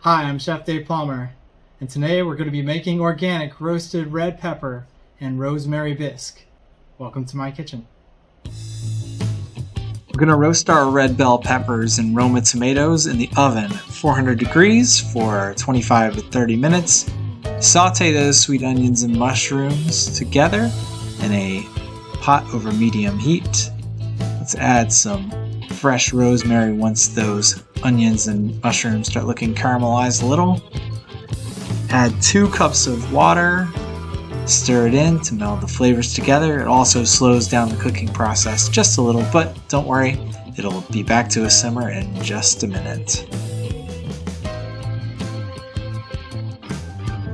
Hi, I'm Chef Dave Palmer, and today we're going to be making organic roasted red pepper and rosemary bisque. Welcome to my kitchen. We're going to roast our red bell peppers and Roma tomatoes in the oven at 400 degrees for 25 to 30 minutes. Saute those sweet onions and mushrooms together in a pot over medium heat. Let's add some fresh rosemary once those onions and mushrooms start looking caramelized a little. Add 2 cups of water. Stir it in to meld the flavors together. It also slows down the cooking process just a little, but don't worry, it'll be back to a simmer in just a minute.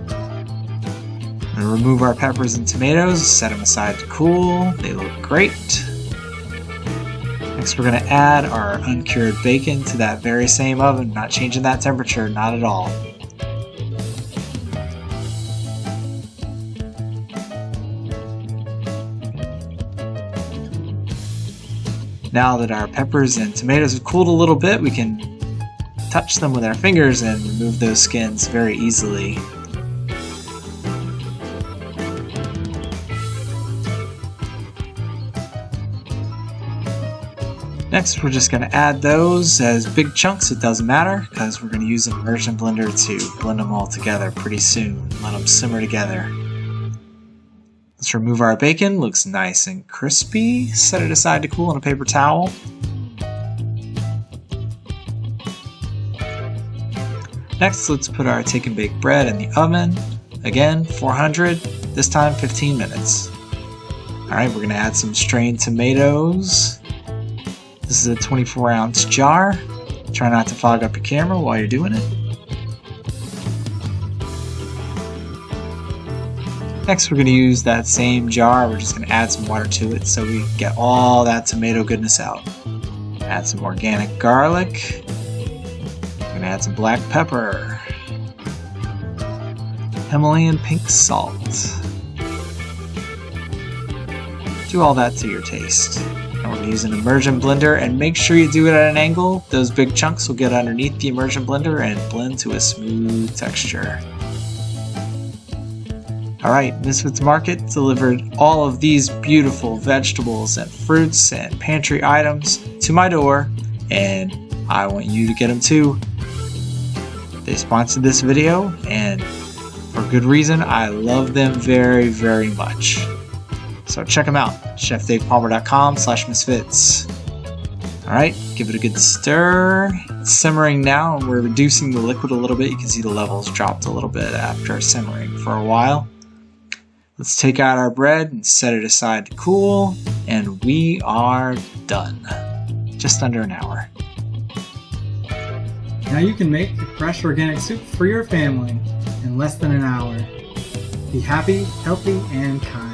I'm going to remove our peppers and tomatoes, set them aside to cool. They look great. Next we're going to add our uncured bacon to that very same oven, not changing that temperature, not at all. Now that our peppers and tomatoes have cooled a little bit, we can touch them with our fingers and remove those skins very easily. Next, we're just going to add those as big chunks. It doesn't matter because we're going to use an immersion blender to blend them all together pretty soon. Let them simmer together. Let's remove our bacon. Looks nice and crispy. Set it aside to cool in a paper towel. Next, let's put our take and bake bread in the oven. Again, 400, this time 15 minutes. Alright, we're going to add some strained tomatoes. This is a 24-ounce jar. Try not to fog up your camera while you're doing it. Next, we're going to use that same jar. We're just going to add some water to it so we get all that tomato goodness out. Add some organic garlic. We're going to add some black pepper. Himalayan pink salt. Do all that to your taste. And we're going to use an immersion blender, and make sure you do it at an angle. Those big chunks will get underneath the immersion blender and blend to a smooth texture. Alright, Misfits Market delivered all of these beautiful vegetables and fruits and pantry items to my door, and I want you to get them too. They sponsored this video, and for good reason. I love them very, very much. So check them out, chefdavepalmer.com/misfits. Alright, give it a good stir. It's simmering now, and we're reducing the liquid a little bit. You can see the levels dropped a little bit after simmering for a while. Let's take out our bread and set it aside to cool, and we are done. Just under an hour. Now you can make a fresh organic soup for your family in less than an hour. Be happy, healthy, and kind.